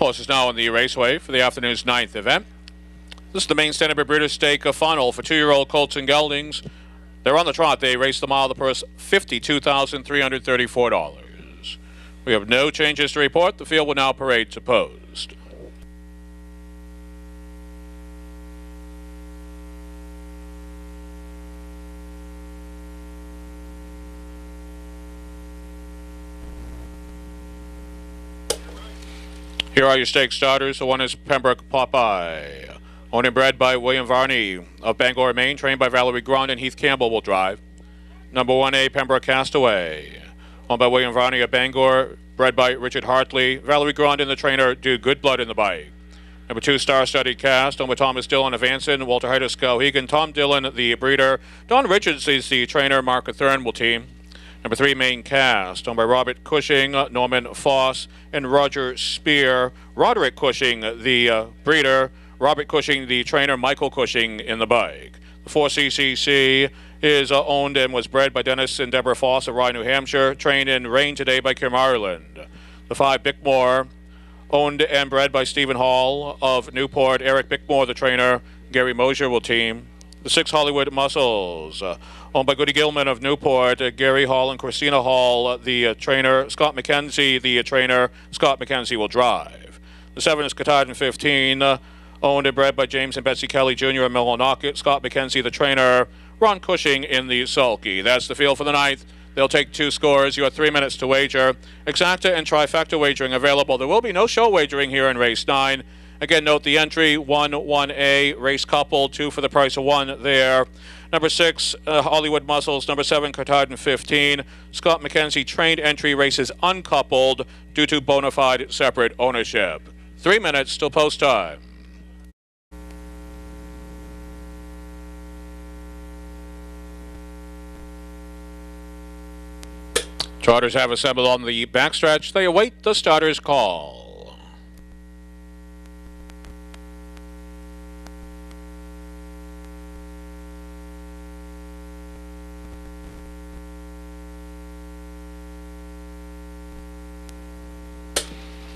Horses now on the raceway for the afternoon's 9th event. This is the Maine Standard Breeder Stake final for 2-year-old colts and geldings. They're on the trot. They race the mile. The purse, $52,334. We have no changes to report. The field will now parade to post. Here are your stake starters. The one is Pembroke Popeye. Owned and bred by William Varney of Bangor, Maine. Trained by Valerie Grond and Heath Campbell will drive. Number 1A, Pembroke Castaway. Owned by William Varney of Bangor. Bred by Richard Hartley. Valerie Grond and the trainer do good blood in the bike. Number 2, Star Studded Cast. Owned by Thomas Dillon of Anson. Walter Heider, Skowhegan. Tom Dillon, the breeder. Don Richards is the trainer. Mark Thurn will team. Number 3, Maine Cast, owned by Robert Cushing, Norman Foss, and Roger Spear. Roderick Cushing, the breeder. Robert Cushing, the trainer. Michael Cushing in the bike. The 4, CCC, is owned and was bred by Dennis and Deborah Foss of Rye, New Hampshire. Trained in rain today by Kim Ireland. The 5, Bickmore, owned and bred by Stephen Hall of Newport. Eric Bickmore, the trainer. Gary Mosier will team. The 6, Hollywood Muscles, owned by Goody Gilman of Newport, Gary Hall and Christina Hall, the trainer. Scott McKenzie, the trainer. Scott McKenzie will drive. The 7 is Katahdin 15, owned and bred by James and Betsy Kelly Jr. of Millinocket. Scott McKenzie, the trainer. Ron Cushing in the sulky. That's the field for the 9th. They'll take 2 scores. You have 3 minutes to wager. Exacta and trifecta wagering available. There will be no show wagering here in race 9. Again, note the entry, 1-1A, race couple, 2 for the price of 1 there. Number 6, Hollywood Muscles. Number 7, Katahdin 15. Scott McKenzie, trained entry, races uncoupled due to bona fide separate ownership. 3 minutes till post time. Trotters have assembled on the backstretch. They await the starter's call.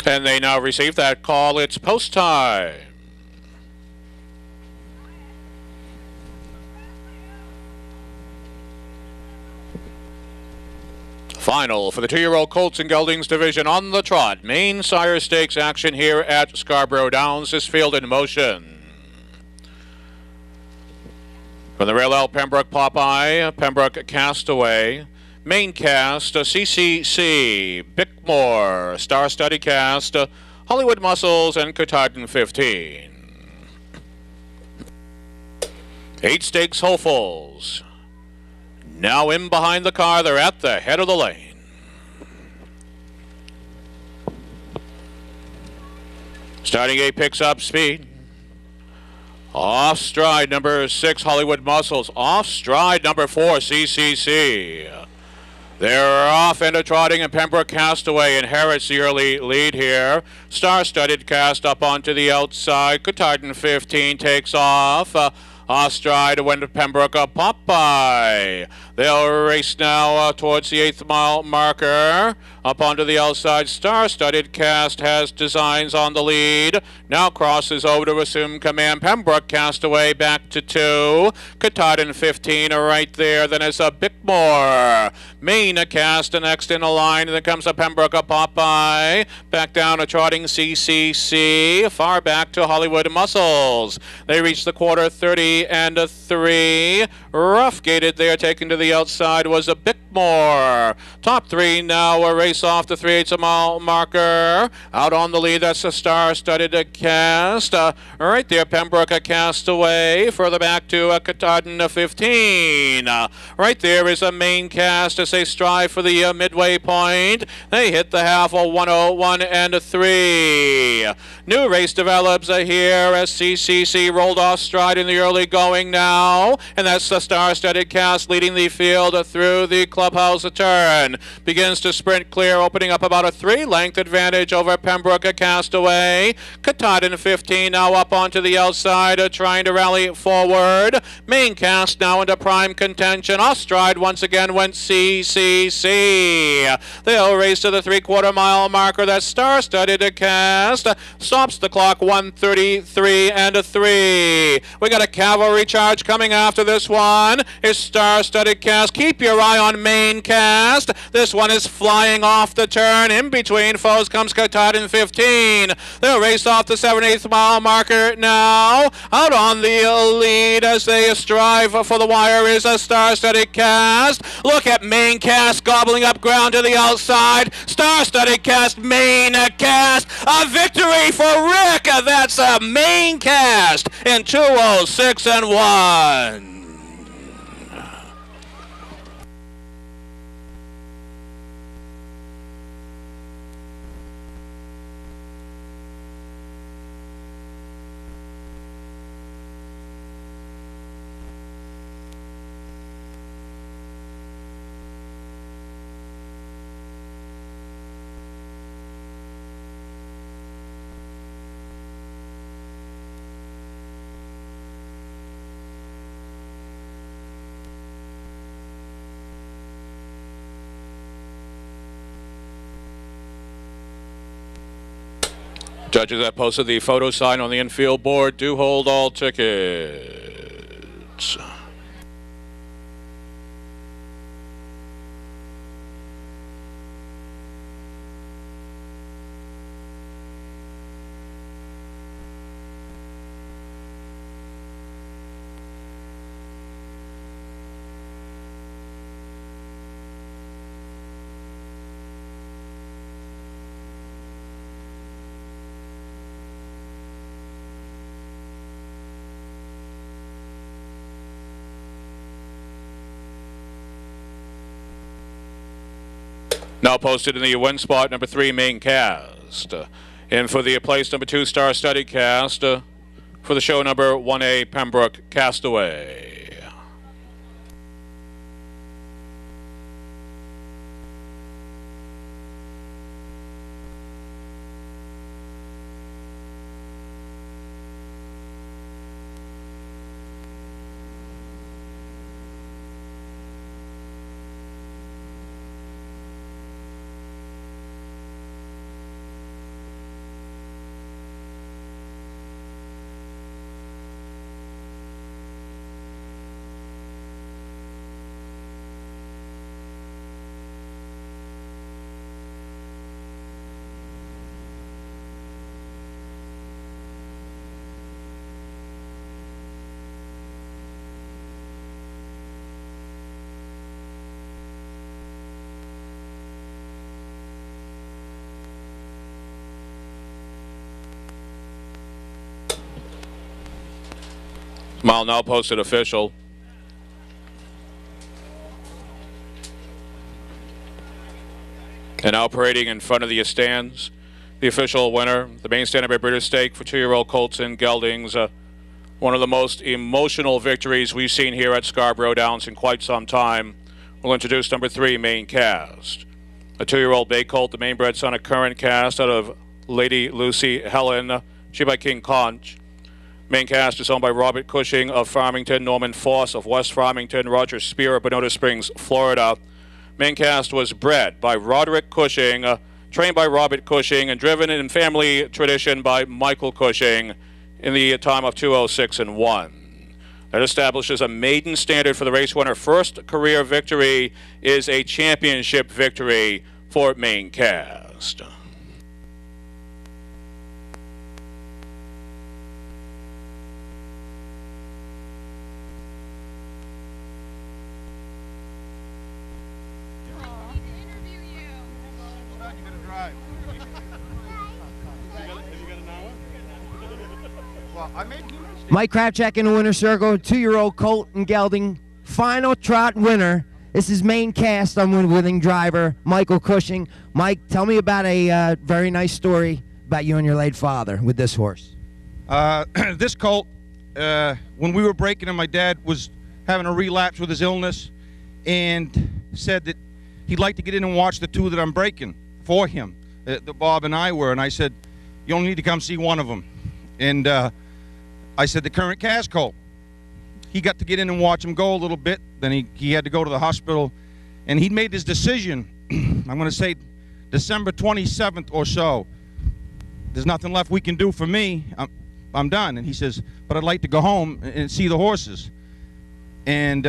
And they now receive that call. It's post time. Final for the 2-year-old colts and geldings division on the trot. Maine Sire Stakes action here at Scarborough Downs. This field in motion. From the rail out, Pembroke Popeye, Pembroke Castaway, Maine Cast, CCC, Bickmore, Star Study Cast, Hollywood Muscles, and Katahdin 15. 8 stakes hopefuls. Now in behind the car, they're at the head of the lane. Starting 8 picks up speed. Off stride number 6, Hollywood Muscles. Off stride number 4, CCC. They're off into Trotting, and Pembroke Castaway inherits the early lead here. Star-studded Cast up onto the outside. Katahdin 15 takes off. Off stride went Pembroke Popeye. They'll race now towards the 8th mile marker. Up onto the outside, Star-studded Cast has designs on the lead. Now crosses over to assume command. Pembroke Castaway back to 2. Katahdin 15 right there. Then it's a Bickmore. Maine Cast next in the line. Then comes a Pembroke Popeye. Back down to Trotting CCC. Far back to Hollywood Muscles. They reach the quarter, 30-3. Rough gated there, taken to the outside was a Bickmore. Top 3 now a race off the 3/8 mile marker. Out on the lead, that's a Star-studded Cast. Right there, Pembroke Castaway. Further back to Katahdin 15. Right there is a Maine Cast as they strive for the midway point. They hit the half of 101-3. New race develops here as CCC rolled off stride in the early going now. And that's the Star-studded Cast leading the field through the clubhouse turn. Begins to sprint clear clear, opening up about a 3-length advantage over Pembroke Castaway. Katahdin 15 now up onto the outside, trying to rally forward. Maine Cast now into prime contention. Off-stride once again went CCC. They'll race to the 3/4 mile marker. That star-studded Cast stops the clock 1:33 and a 3. We got a cavalry charge coming after this one. Is star-studded Cast. Keep your eye on Maine Cast. This one is flying off the turn. In between foes comes Katahdin 15. They'll race off the 7/8 mile marker now. Out on the lead as they strive for the wire is a star-studded Cast. Look at Maine Cast gobbling up ground to the outside. Star-studded Cast, Maine Cast. A victory for Rick. That's a Maine Cast in 2:06 and 1. Judges that posted the photo sign on the infield board do hold all tickets. Now posted in the win spot, number 3, Maine Cast. And for the place number 2, star-studded Cast. For the show number 1A, Pembroke Castaway. Mile now posted official. And now parading in front of the stands, the official winner, the main stand by British Stake for 2-year-old colts and geldings. One of the most emotional victories we've seen here at Scarborough Downs in quite some time. We'll introduce number 3, Maine Cast. A 2-year-old bay colt, the main bred son of current Cast out of Lady Lucy Helen, she by King Conch. Maine Cast is owned by Roderick Cushing of Farmington, Norman Foss of West Farmington, Roger Spear of Bonota Springs, Florida. Maine Cast was bred by Roderick Cushing, trained by Robert Cushing, and driven in family tradition by Michael Cushing in the time of 2:06 and 1. That establishes a maiden standard for the race winner. First career victory is a championship victory for Maine Cast. Mike Kravchak in the winner's circle, 2-year-old colt and gelding, final trot winner. This is Maine Cast. I'm with winning driver, Michael Cushing. Mike, tell me about a very nice story about you and your late father with this horse. This colt, when we were breaking him, my dad was having a relapse with his illness and said that he'd like to get in and watch the two that I'm breaking for him, the Bob and I were. And I said, you only need to come see one of them. And I said, the current cast colt. He got to get in and watch him go a little bit. Then he had to go to the hospital. And he'd made his decision, I'm going to say December 27th or so. There's nothing left we can do for me. I'm done. And he says, but I'd like to go home and see the horses. And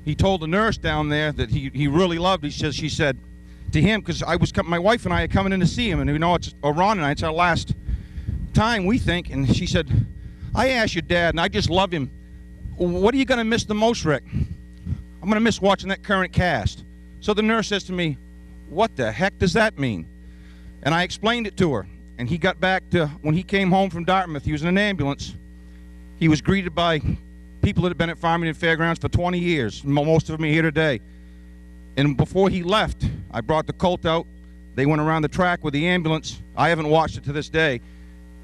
he told the nurse down there that he really loved. She said to him, because my wife and I are coming in to see him, and Ron and I, it's our last time, we think. And she said, I asked your dad, and I just love him. What are you going to miss the most, Rick? I'm going to miss watching that current cast. So the nurse says to me, what the heck does that mean? And I explained it to her. And he got back to, when he came home from Dartmouth, he was in an ambulance. He was greeted by people that had been at Farmington Fairgrounds for 20 years. Most of them are here today. And before he left, I brought the colt out. They went around the track with the ambulance. I haven't watched it to this day.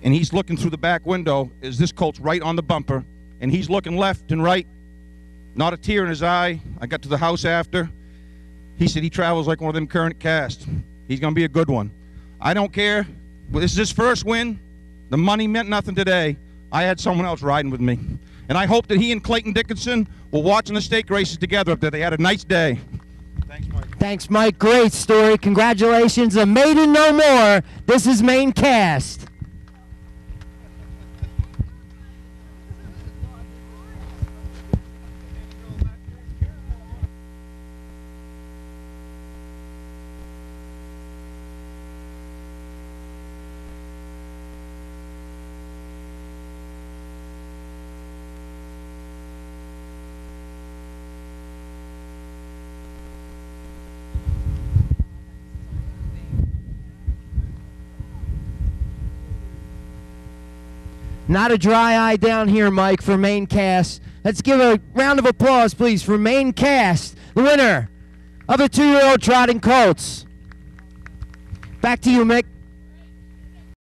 And he's looking through the back window as this colt's right on the bumper. And he's looking left and right. Not a tear in his eye. I got to the house after. He said he travels like one of them current casts. He's going to be a good one. I don't care. This is his first win. The money meant nothing today. I had someone else riding with me. And I hope that he and Clayton Dickinson will watch in the stake races together up there. They had a nice day. Thanks, Mike. Thanks, Mike. Great story. Congratulations. A maiden no more. This is Maine Cast. Not a dry eye down here, Mike, for Maine Cast. Let's give a round of applause, please, for Maine Cast, the winner of the 2-year-old trotting colts. Back to you, Mick.